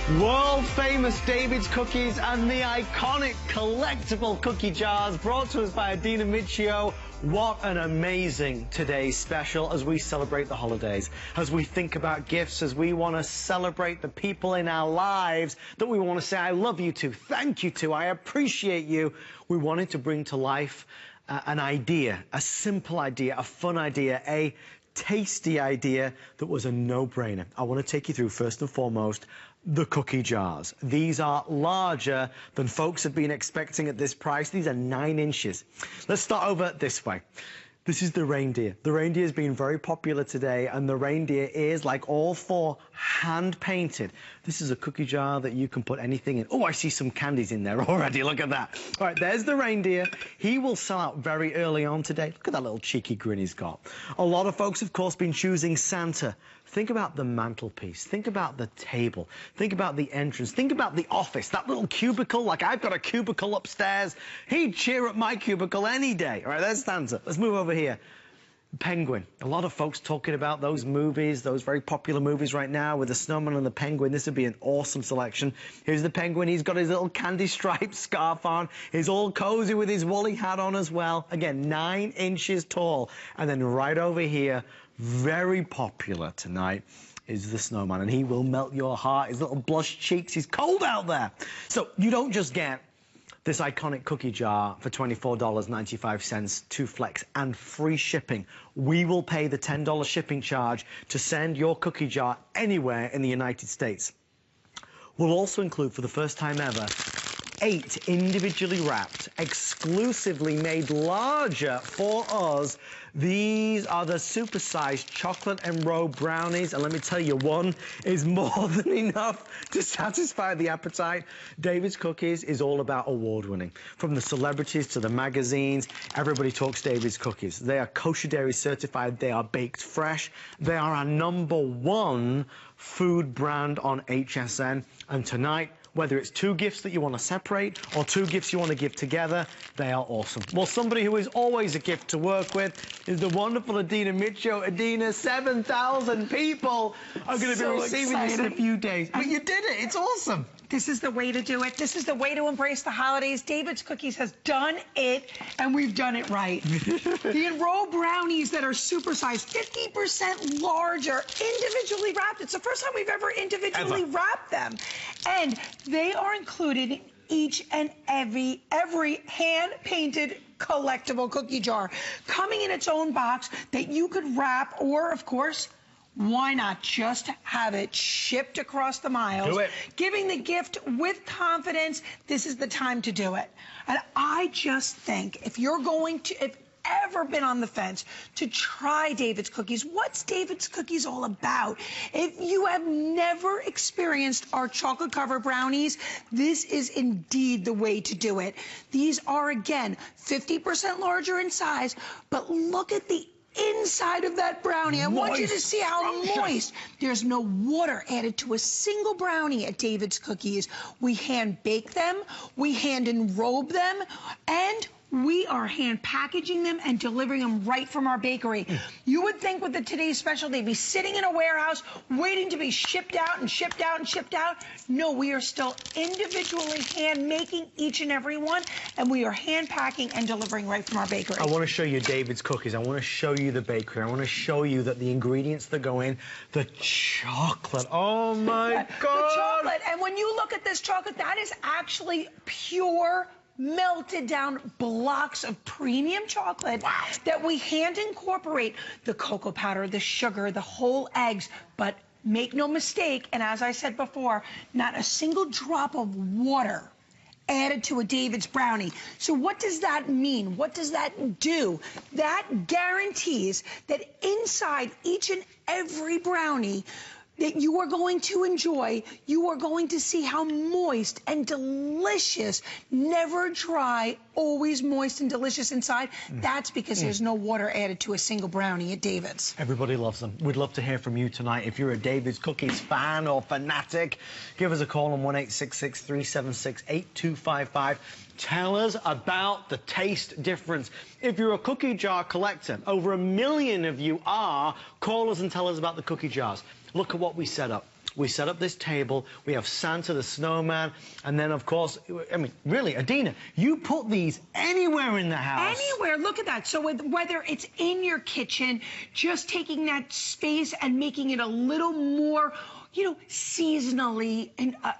World famous David's cookies and the iconic collectible cookie jars brought to us by Adina Miccio. What an amazing today's special as we celebrate the holidays, as we think about gifts, as we want to celebrate the people in our lives that we want to say I love you to, thank you to, I appreciate you. We wanted to bring to life an idea, a simple idea, a fun idea, a tasty idea that was a no-brainer. I want to take you through, first and foremost, the cookie jars. These are larger than folks have been expecting at this price. These are 9 inches. Let's start over this way. This is the reindeer. The reindeer has been very popular today, and the reindeer is, like all 4, hand-painted. This is a cookie jar that you can put anything in. Oh, I see some candies in there already. Look at that. All right, there's the reindeer. He will sell out very early on today. Look at that little cheeky grin he's got. A lot of folks, of course, been choosing Santa. Think about the mantelpiece. Think about the table. Think about the entrance. Think about the office, that little cubicle. Like, I've got a cubicle upstairs. He'd cheer at my cubicle any day. All right, there's Santa. Let's move over here. Penguin. A lot of folks talking about those movies, those very popular movies right now with the snowman and the penguin. This would be an awesome selection. Here's the penguin. He's got his little candy striped scarf on. He's all cozy with his woolly hat on as well. Again, 9 inches tall. And then right over here, very popular tonight, is the snowman, and he will melt your heart. His little blush cheeks. He's cold out there. So you don't just get this iconic cookie jar for $24.95, 2 flex and free shipping. We will pay the $10 shipping charge to send your cookie jar anywhere in the United States. We'll also include, for the first time ever, 8 individually wrapped, exclusively made larger for us. These are the supersized chocolate-enrobed brownies, and let me tell you, one is more than enough to satisfy the appetite. David's Cookies is all about award-winning. From the celebrities to the magazines, everybody talks David's Cookies. They are kosher dairy certified, they are baked fresh, they are our #1 food brand on HSN, and tonight, whether it's 2 gifts that you want to separate or 2 gifts you want to give together, they are awesome. Well, somebody who is always a gift to work with is the wonderful Adina Miccio. Adina, 7,000 people are going to be receiving this in a few days. But you did it. It's awesome. This is the way to do it. This is the way to embrace the holidays. David's Cookies has done it, and we've done it right. The Enrobed brownies that are supersized, 50% larger, individually wrapped. It's the first time we've ever individually wrapped them. And they are included in each and every hand-painted collectible cookie jar, coming in its own box that you could wrap, or, of course, why not just have it shipped across the miles? Do it. Giving the gift with confidence, this is the time to do it. And I just think if you're going to, if ever been on the fence to try David's Cookies, what's David's Cookies all about? If you have never experienced our chocolate covered brownies, this is indeed the way to do it. These are, again, 50% larger in size, but look at the inside of that brownie. I want you to see how moist. There's no water added to a single brownie at David's Cookies. We hand bake them, we hand enrobe them, and we are hand packaging them and delivering them right from our bakery. You would think with today's special they'd be sitting in a warehouse waiting to be shipped out and shipped out and shipped out. No, we are still individually hand making each and every one, and we are hand packing and delivering right from our bakery. I want to show you David's Cookies. I want to show you the bakery. I want to show you that the ingredients that go in, the chocolate. Oh my God. The chocolate. And when you look at this chocolate, that is actually pure melted down blocks of premium chocolate that we hand incorporate the cocoa powder, the sugar, the whole eggs, but make no mistake, and as I said before, not a single drop of water added to a David's brownie. So what does that mean? What does that do? That guarantees that inside each and every brownie that you are going to enjoy, you are going to see how moist and delicious, never dry, always moist and delicious inside. That's because there's no water added to a single brownie at David's. Everybody loves them. We'd love to hear from you tonight. If you're a David's Cookies fan or fanatic, give us a call on 1-866-376-8255. Tell us about the taste difference. If you're a cookie jar collector, over 1 million of you are, call us and tell us about the cookie jars. Look at what we set up. we set up this table, we have Santa the snowman, and then of course, I mean, really, Adina, you put these anywhere in the house. Anywhere, look at that. So whether it's in your kitchen, just taking that space and making it a little more, you know, seasonally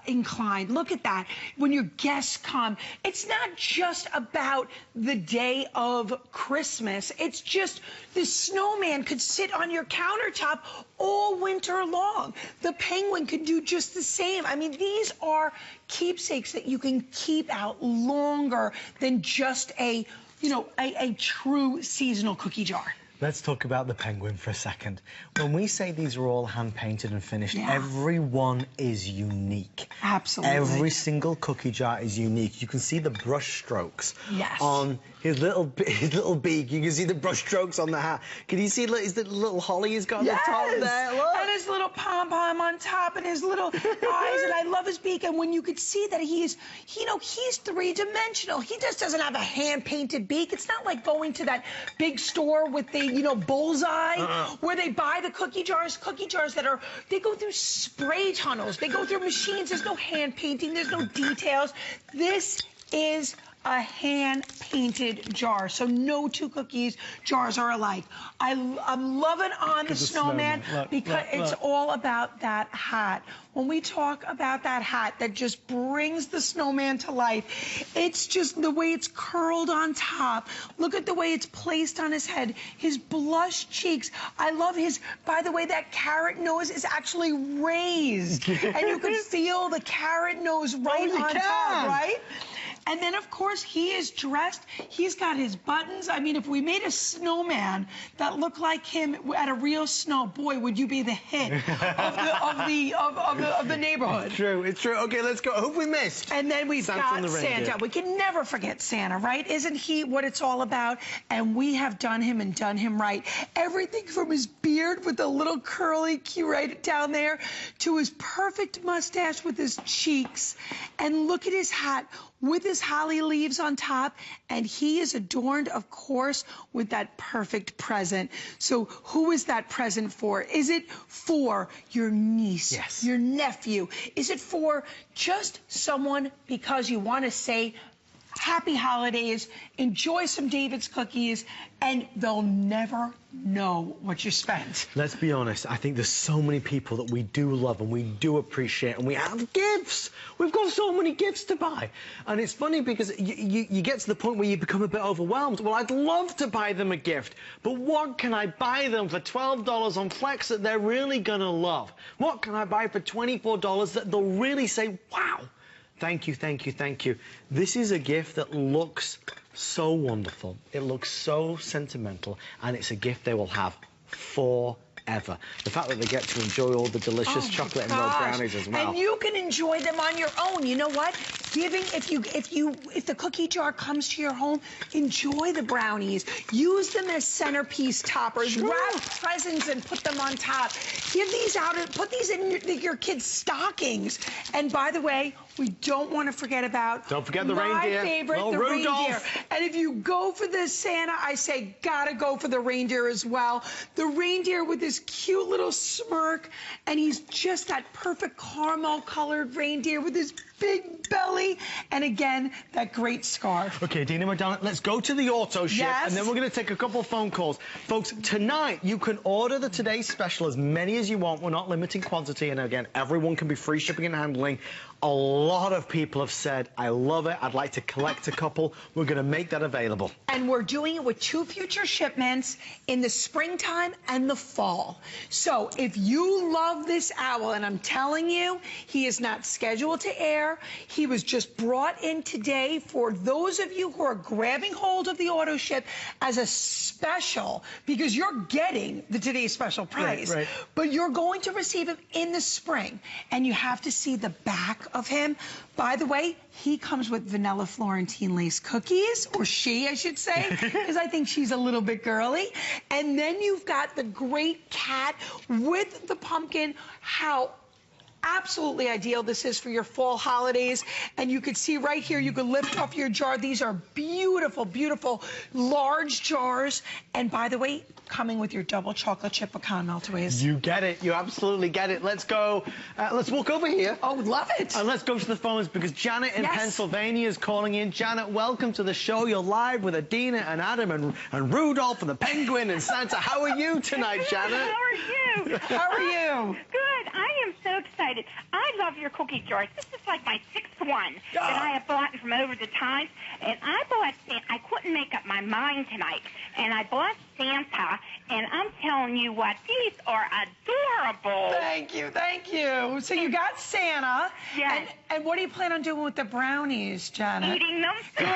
inclined. Look at that. When your guests come, it's not just about the day of Christmas. It's just the snowman could sit on your countertop all winter long. The penguin could do just the same. I mean, these are keepsakes that you can keep out longer than just a, you know, a true seasonal cookie jar. Let's talk about the penguin for a second. When we say these are all hand-painted and finished, Yeah. every one is unique. Absolutely. Every single cookie jar is unique. You can see the brush strokes Yes. on his little beak. You can see the brush strokes on the hat. Can you see his little holly he's got on Yes. the top there? Look. And his little pom-pom on top and his little eyes, and I love his beak. And when you could see that he's, you know, he's three-dimensional. He just doesn't have a hand-painted beak. It's not like going to that big store with the, you know, bullseye, where they buy the cookie jars that are, they go through spray tunnels, they go through machines, there's no hand painting, there's no details. This is a hand-painted jar, so no two cookies jars are alike. I'm loving on the snowman because it's all about that hat. When we talk about that hat that just brings the snowman to life, it's just the way it's curled on top. Look at the way it's placed on his head, his blush cheeks. I love his, by the way, that carrot nose is actually raised, and you can feel the carrot nose right on top, right? And then, of course, he is dressed. He's got his buttons. I mean, if we made a snowman that looked like him at a real snow, boy, would you be the hit of the neighborhood. It's true. It's true. Okay, let's go. Who have we missed? And then we've got Santa. We can never forget Santa, right? Isn't he what it's all about? And we have done him and done him right. Everything from his beard with the little curly Q right down there to his perfect mustache with his cheeks. And look at his hat with his holly leaves on top, and he is adorned, of course, with that perfect present. So who is that present for? Is it for your niece, yes, your nephew? Is it for just someone because you want to say happy holidays, enjoy some David's cookies, and they'll never know what you spent? Let's be honest, I think there's so many people that we do love and we do appreciate, and we have gifts. We've got so many gifts to buy. And it's funny because you get to the point where you become a bit overwhelmed. Well, I'd love to buy them a gift, but what can I buy them for $12 on Flex that they're really gonna love? What can I buy for $24 that they'll really say, wow, thank you, thank you, thank you. This is a gift that looks so wonderful. It looks so sentimental, and it's a gift they will have forever. The fact that they get to enjoy all the delicious chocolate and milk brownies as well. And you can enjoy them on your own. You know what? Giving, if the cookie jar comes to your home, enjoy the brownies. Use them as centerpiece toppers. Sure. Wrap presents and put them on top. Give these out and put these in your kids' stockings. And by the way, we don't want to forget about the reindeer. My favorite, the reindeer. And if you go for the Santa, I say gotta go for the reindeer as well. The reindeer with his cute little smirk, and he's just that perfect caramel colored reindeer with his big belly, and again, that great scarf. Okay, Dina McDonald, let's go to the AutoShip, yes, and then we're going to take a couple of phone calls. Folks, tonight, you can order the Today's Special as many as you want. We're not limiting quantity, and again, everyone can be free shipping and handling. A lot of people have said, I love it, I'd like to collect a couple. We're going to make that available. And we're doing it with 2 future shipments in the springtime and the fall. So if you love this owl, and I'm telling you, he is not scheduled to air. He was just brought in today for those of you who are grabbing hold of the AutoShip as a special, because you're getting the Today's Special price, right. But you're going to receive him in the spring, and you have to see the back of him. By the way, he comes with vanilla Florentine lace cookies, or she, I should say, because I think she's a little bit girly. And then you've got the great cat with the pumpkin. How absolutely ideal. This is for your fall holidays. And you can see right here, you can lift off your jar. These are beautiful, beautiful, large jars. And by the way, coming with your double chocolate chip pecan meltaways. You get it. You absolutely get it. Let's go. Let's walk over here. Oh, love it. And let's go to the phones because Janet in Pennsylvania is calling in. Janet, welcome to the show. You're live with Adina and Adam and Rudolph and the Penguin and Santa. How are you tonight, Janet? How are you? How are you? Good. I am so excited. I love your cookie jars. This is like my 6th one that I have bought from over the times. And I couldn't make up my mind tonight. And I bought Santa, and I'm telling you what, these are adorable. Thank you, thank you. So you got Santa. Yes. And what do you plan on doing with the brownies, Janet? Eating them. Good,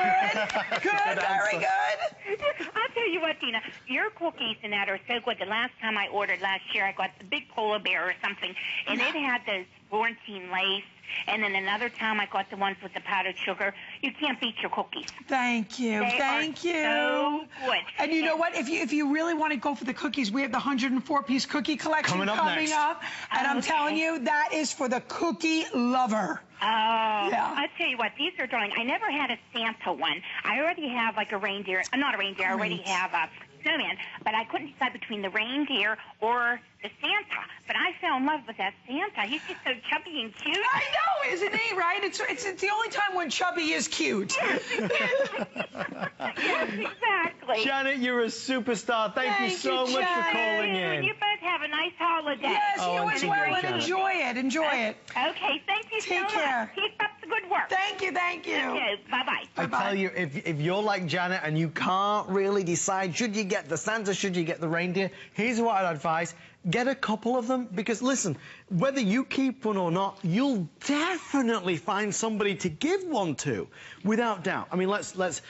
very good. I'll tell you what, Dina, your cookies and that are so good. The last time I ordered last year, I got the big polar bear or something, and it had those Florentine lace. And then another time I got the ones with the powdered sugar. You can't beat your cookies. Thank you. Thank you. So good. And you know what? If you really want to go for the cookies, we have the 104-piece cookie collection coming up. And I'm telling you, that is for the cookie lover. Oh, yeah. I'll tell you what, these are darling. I never had a Santa one. I already have like a reindeer. Not a reindeer. I already have a snowman. But I couldn't decide between the reindeer or the Santa. But I fell in love with that Santa. He's just so chubby and cute. I know, isn't he, right? It's the only time when chubby is cute. Yes, exactly. Janet, you're a superstar. Thank you so much for calling in. You both have a nice holiday. Yes, you as well, and enjoy it. Enjoy it. Okay, thank you so much. Take care. Keep up the good work. Thank you, thank you. Okay, bye-bye. I tell you, if you're like Janet and you can't really decide, should you get the Santa, should you get the reindeer, here's what I'd advise. Get a couple of them because, listen, whether you keep one or not, you'll definitely find somebody to give one to, without doubt. I mean, let's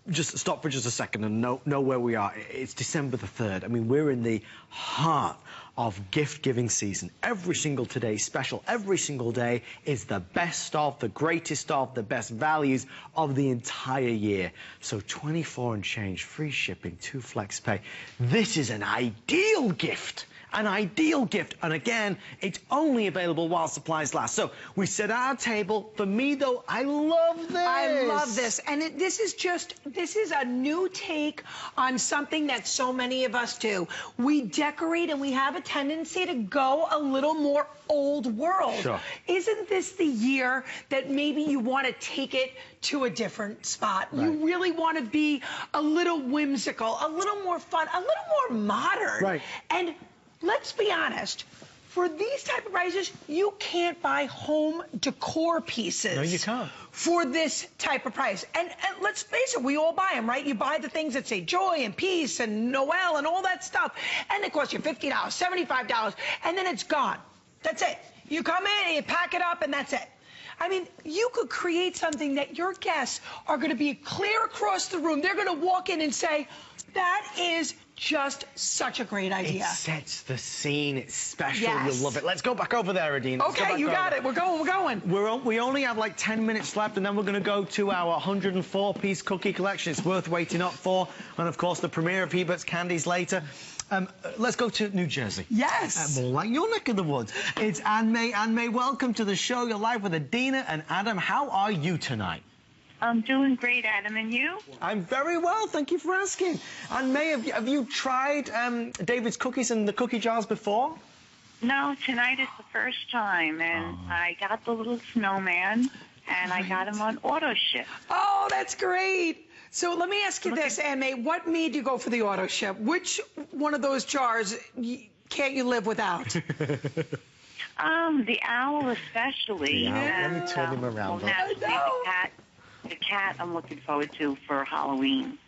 just stop for just a second and know where we are. It's December the 3rd. I mean, we're in the heart of gift-giving season. Every single today's special, every single day is the best of, the greatest of, the best values of the entire year. So 24 and change, free shipping, 2 flex pay. This is an ideal gift. An ideal gift. And again, it's only available while supplies last. So we set our table. For me, though, I love this. I love this. And this is a new take on something that so many of us do. We decorate and we have a tendency to go a little more old world. Sure. Isn't this the year that maybe you want to take it to a different spot? Right. You really want to be a little whimsical, a little more fun, a little more modern. Right. And let's be honest, for these type of prices, you can't buy home decor pieces. No, you can't. For this type of price. And let's face it, we all buy them, right? You buy the things that say joy and peace and Noel and all that stuff. And they cost you $50, $75, and then it's gone. That's it. You come in and you pack it up and that's it. I mean, you could create something that your guests are going to be clear across the room. They're going to walk in and say, that is just such a great idea. It sets the scene. It's special. Yes. You'll love it. Let's go back over there, Adina. Okay, you got it. We're going. We only have like 10 minutes left, and then we're going to go to our 104-piece cookie collection. It's worth waiting up for. And, of course, the premiere of Hebert's Candies later. Let's go to New Jersey. Yes. More like your neck of the woods. It's Ann May. Ann May, welcome to the show. You're live with Adina and Adam. How are you tonight? I'm doing great, Adam, and you? I'm very well, thank you for asking. And May, have you tried David's cookies and the cookie jars before? No, tonight is the first time, and I got the little snowman, and I got him on AutoShip. Oh, that's great. So let me ask you this, Ann May. What made you go for the AutoShip? Which one of those jars can't you live without? The owl especially. Let me turn him around. The cat I'm looking forward to for Halloween.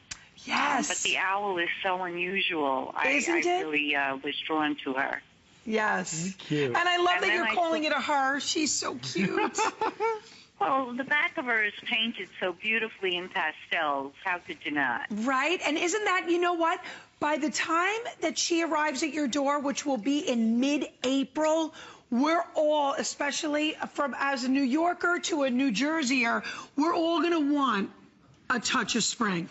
Yes. But the owl is so unusual. Isn't it? I really was drawn to her. Yes. Cute. And I love that you're calling it a her. She's so cute. Well, the back of her is painted so beautifully in pastels. How could you not? Right? And isn't that, you know what? By the time that she arrives at your door, which will be in mid-April, we're all, especially from as a New Yorker to a New Jerseyer, we're all going to want a touch of spring.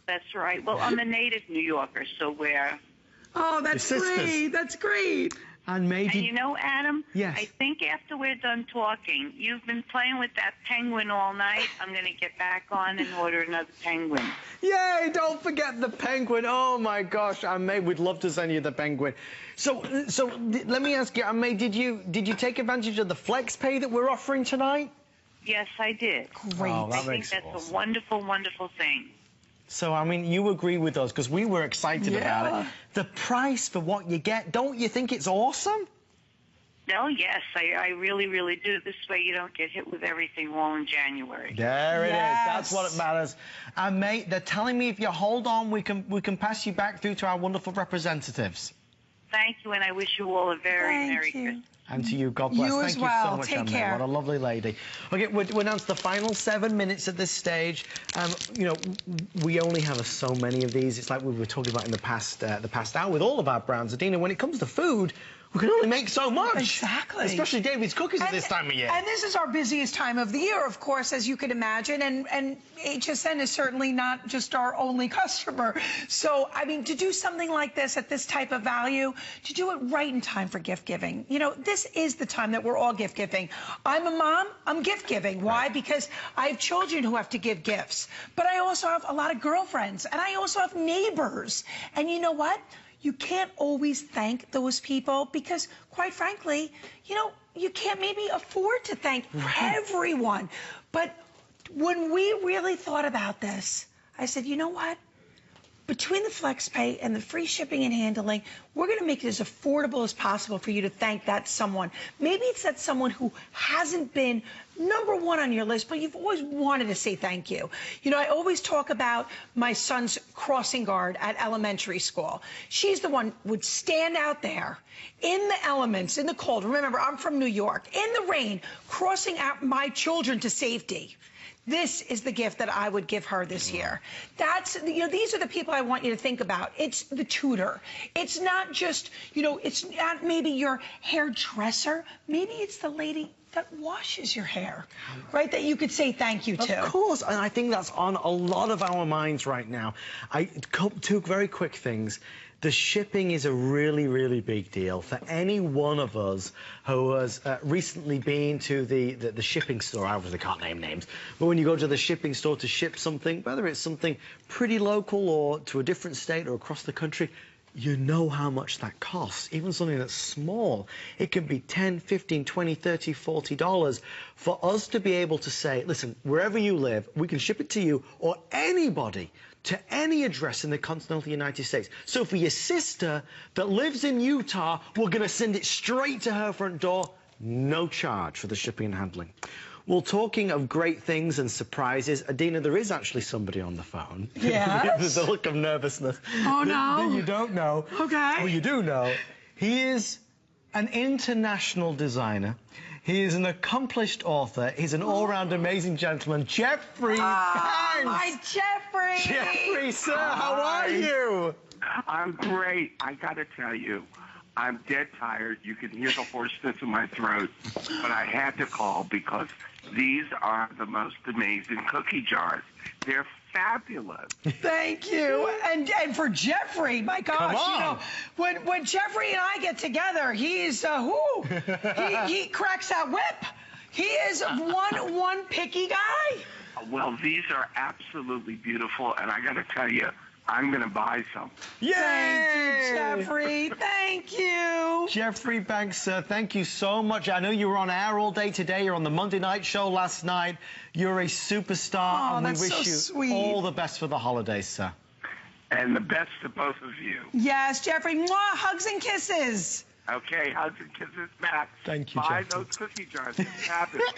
That's right. Well, I'm a native New Yorker, so we're... Oh, that's great. That's great. And maybe... And you know, Adam, yes. I think after we're done talking, you've been playing with that penguin all night. I'm going to get back on and order another penguin. Yay, don't forget the penguin. Oh, my gosh, Aunt May, we'd love to send you the penguin. So let me ask you, Aunt May, did you take advantage of the flex pay that we're offering tonight? Yes, I did. Great. Oh, I think that's a wonderful, wonderful thing. So, I mean, you agree with us because we were excited about it. The price for what you get, don't you think it's awesome? No, yes, I really, really do. This way you don't get hit with everything all in January. There it is. That's what it matters. And, mate, they're telling me if you hold on, we can pass you back through to our wonderful representatives. Thank you, and I wish you all a very Merry Christmas. And to you, God bless. You Thank as you well. so much, Take Aunt May. care. What a lovely lady. Okay, we're down to the final 7 minutes at this stage. You know, we only have so many of these. It's like we were talking about in the past hour with all of our brands. Adina, when it comes to food, we can only make so much. Exactly. Especially David's Cookies at this time of year. And this is our busiest time of the year, of course, as you can imagine. And HSN is certainly not just our only customer. So, I mean, to do something like this at this type of value, to do it right in time for gift giving. You know, this is the time that we're all gift giving. I'm a mom, I'm gift giving. Why? Because I have children who have to give gifts. But I also have a lot of girlfriends, and I also have neighbors. And you know what? You can't always thank those people because, quite frankly, you know, you can't maybe afford to thank everyone. But when we really thought about this, I said, you know what? Between the flex pay and the free shipping and handling, we're going to make it as affordable as possible for you to thank that someone. Maybe it's that someone who hasn't been #1 on your list, but you've always wanted to say thank you. You know, I always talk about my son's crossing guard at elementary school. She's the one who would stand out there in the elements, in the cold. Remember, I'm from New York, in the rain, crossing out my children to safety. This is the gift that I would give her this year. That's, you know, these are the people I want you to think about. It's the tutor. It's not just, you know, it's not maybe your hairdresser. Maybe it's the lady that washes your hair, right? That you could say thank you to. Of course, and I think that's on a lot of our minds right now. Two very quick things. The shipping is a really, really big deal for any one of us who has recently been to the shipping store. I obviously can't name names, but when you go to the shipping store to ship something, whether it's something pretty local or to a different state or across the country, you know how much that costs. Even something that's small, it can be $10, $15, $20, $30, $40. For us to be able to say, listen, wherever you live, we can ship it to you or anybody to any address in the continental United States. So for your sister that lives in Utah, we're going to send it straight to her front door, no charge for the shipping and handling. Well, talking of great things and surprises, Adina, there is actually somebody on the phone. Yes? There's a look of nervousness. Oh, no. That you don't know. Okay. Well, you do know. He is an international designer. He is an accomplished author. He's an all-round amazing gentleman, Jeffrey Banks. My Jeffrey! Jeffrey, sir, how are you? I'm great. I got to tell you, I'm dead tired. You can hear the hoarseness in my throat. But I had to call because these are the most amazing cookie jars. They're fabulous. Thank you. And for Jeffrey, my gosh, Come on. you know, when Jeffrey and I get together, he's he cracks that whip. He is one picky guy. Well, these are absolutely beautiful, and I got to tell you, I'm going to buy some. Yay! Thank you, Jeffrey. Thank you. Jeffrey Banks, sir, thank you so much. I know you were on air all day today. You're on the Monday night show last night. You're a superstar, and we wish you all the best for the holidays, sir. And the best to both of you. Yes, Jeffrey. Mwah, hugs and kisses. Okay, hugs and kisses back. Thank you, Buy Jeffrey. those cookie jars. It's fabulous.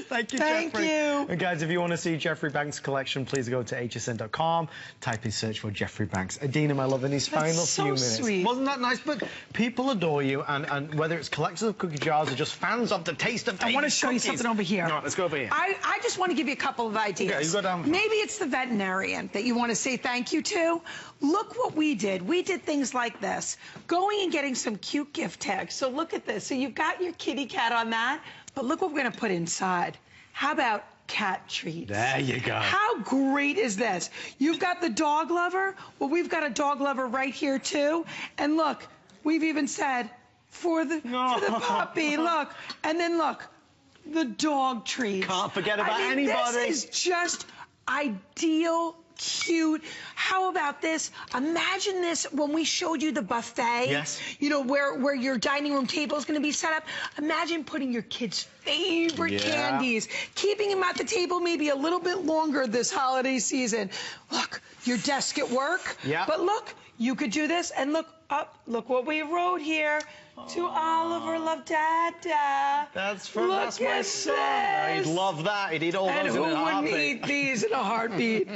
Thank you, Thank Jeffrey. you. And guys, if you want to see Jeffrey Banks' collection, please go to hsn.com, type in search for Jeffrey Banks. Adina, my love, in these final so few minutes. Sweet. Wasn't that nice? But people adore you, and whether it's collectors of cookie jars or just fans of the taste of I want to David's show you cookies. something over here. All right, let's go over here. I just want to give you a couple of ideas. Okay, you go down. Maybe it's the veterinarian that you want to say thank you to. Look what we did. We did things like this. Going and getting some cute gift tags. So look at this. So you've got your kitty cat on that, but look what we're going to put inside. How about cat treats? There you go. How great is this? You've got the dog lover. Well, we've got a dog lover right here, too. And look, we've even said for the puppy. Look, and then look, the dog treats. Can't forget about anybody. This is just ideal. Cute. How about this? Imagine this when we showed you the buffet. Yes. You know, where your dining room table is going to be set up. Imagine putting your kids' favorite candies, keeping them at the table maybe a little bit longer this holiday season. Look, your desk at work. Yeah. But look, you could do this, and look up. Look what we wrote here. To Oliver, love Dada. That's my my son. He'd love that. He'd eat all and those who in a wouldn't heartbeat. eat these in a heartbeat?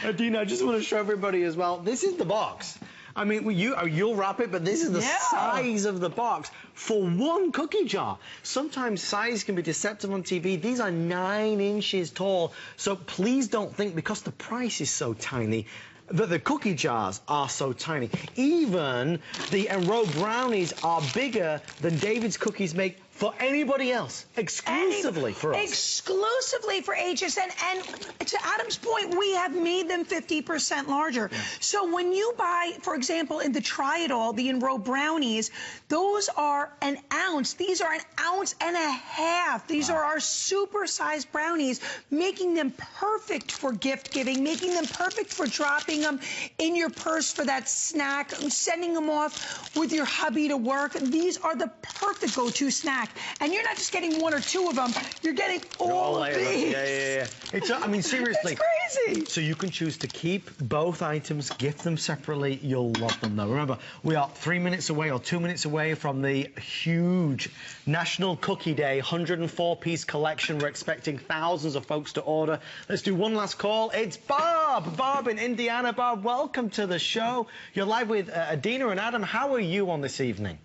Adina, I just want to show everybody as well. This is the box. I mean, you'll wrap it, but this is the size of the box for one cookie jar. Sometimes size can be deceptive on TV. These are 9 inches tall. So please don't think because the price is so tiny that the cookie jars are so tiny. Even the Enrobed brownies are bigger than David's cookies make for anybody else, exclusively for us. Exclusively for HSN. And to Adam's point, we have made them 50% larger. Yeah. So when you buy, for example, in the Try It All, the Enrobed brownies, those are an ounce. These are an ounce and a half. These are our super-sized brownies, making them perfect for gift giving, making them perfect for dropping them in your purse for that snack, sending them off with your hubby to work. These are the perfect go-to snack. And you're not just getting 1 or 2 of them, you're getting all of these. Yeah. It's, I mean, seriously. It's crazy. So you can choose to keep both items, gift them separately. You'll love them, though. Remember, we are 3 minutes away or 2 minutes away from the huge National Cookie Day 104-piece collection. We're expecting thousands of folks to order. Let's do one last call. It's Bob. Bob in Indiana. Bob, welcome to the show. You're live with Adina and Adam. How are you on this evening?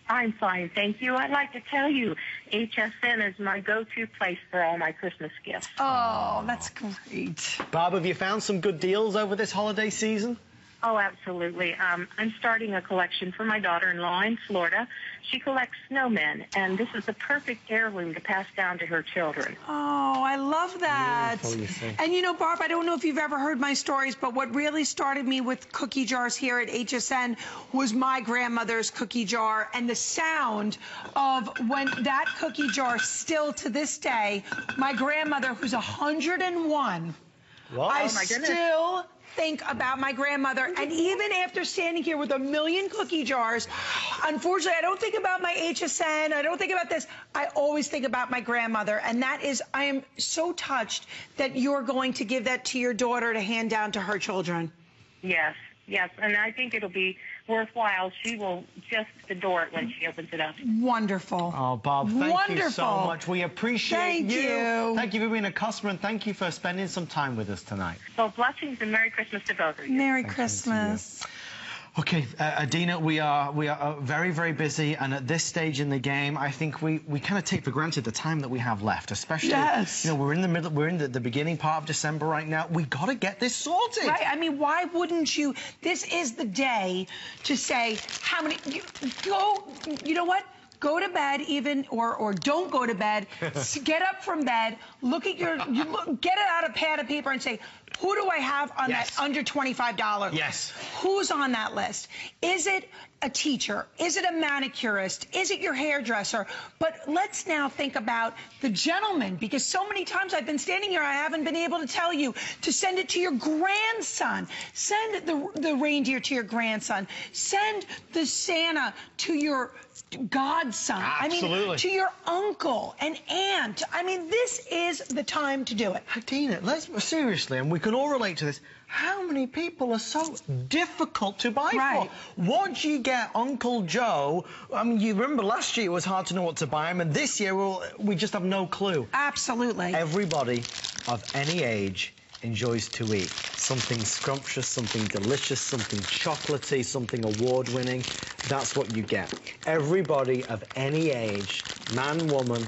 I'm fine, thank you. I'd like to tell you, HSN is my go-to place for all my Christmas gifts. Oh, that's great. Bob, have you found some good deals over this holiday season? Oh, absolutely. I'm starting a collection for my daughter-in-law in Florida. She collects snowmen, and this is the perfect heirloom to pass down to her children. Oh, I love that. And you know, Barb, I don't know if you've ever heard my stories, but what really started me with cookie jars here at HSN was my grandmother's cookie jar and the sound of when that cookie jar still to this day, my grandmother, who's 101, what? I oh my goodness. still think about my grandmother, and even after standing here with 1 million cookie jars, unfortunately, I don't think about my HSN, I don't think about this, I always think about my grandmother, and that is, I am so touched that you're going to give that to your daughter to hand down to her children. Yes, and I think it'll be worthwhile. She will just adore it when she opens it up. Wonderful. Oh, Bob, thank you so much. We appreciate you. Thank you for being a customer, and thank you for spending some time with us tonight. Well, blessings and Merry Christmas to both of you. Merry Christmas. Okay, Adina, we are very, very busy, and at this stage in the game, I think we kind of take for granted the time that we have left, especially, you know, we're in the middle, we're in the beginning part of December right now. We got to get this sorted. Right, I mean, why wouldn't you? This is the day to say how many, you know what? Go to bed even, or don't go to bed. Get up from bed, look at get it out a pad of paper and say, who do I have on that under $25 list? Yes. Who's on that list? Is it a teacher? Is it a manicurist? Is it your hairdresser? But let's now think about the gentleman, because so many times I've been standing here, I haven't been able to tell you to send it to your grandson. Send the reindeer to your grandson. Send the Santa to your godson. Absolutely. I mean, to your uncle and aunt. I mean, this is the time to do it. Adina, seriously, and we can all relate to this. How many people are so difficult to buy for? Once you get Uncle Joe, I mean, you remember last year it was hard to know what to buy him, and this year we just have no clue. Absolutely. Everybody of any age enjoys to eat. Something scrumptious, something delicious, something chocolatey, something award-winning. That's what you get. Everybody of any age, man, woman,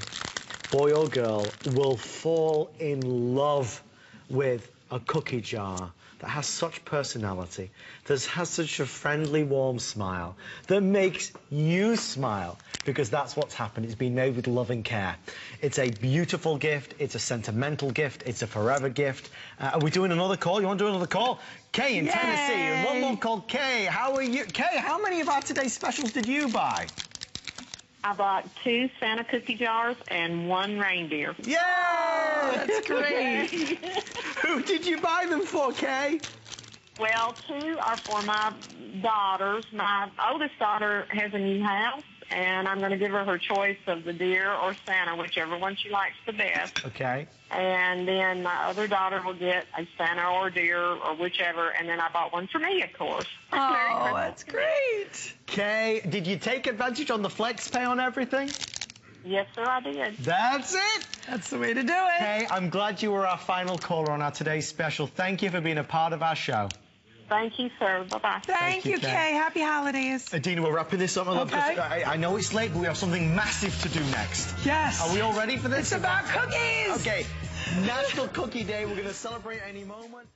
boy or girl, will fall in love with a cookie jar that has such personality, that has such a friendly, warm smile, that makes you smile, because that's what's happened. It's been made with love and care. It's a beautiful gift. It's a sentimental gift. It's a forever gift. Are we doing another call? You want to do another call? Kay in Tennessee. And one more called Kay. How are you? Kay, how many of our today's specials did you buy? I bought 2 Santa cookie jars and 1 reindeer. Yay! That's great. Who did you buy them for, Kay? Well, 2 are for my daughters. My oldest daughter has a new house, and I'm going to give her her choice of the deer or Santa, whichever one she likes the best. Okay. And then my other daughter will get a Santa or deer or whichever, and then I bought one for me, of course. Oh, that's great. Kay, did you take advantage on the flex pay on everything? Yes, sir, I did. That's it. That's the way to do it. Kay, I'm glad you were our final caller on our today's special. Thank you for being a part of our show. Thank you, sir. Bye-bye. Thank you, Kay. Happy holidays. Adina, we're wrapping this up. Okay. I know it's late, but we have something massive to do next. Yes. Are we all ready for this? It's about cookies. Okay. National Cookie Day. We're going to celebrate any moment.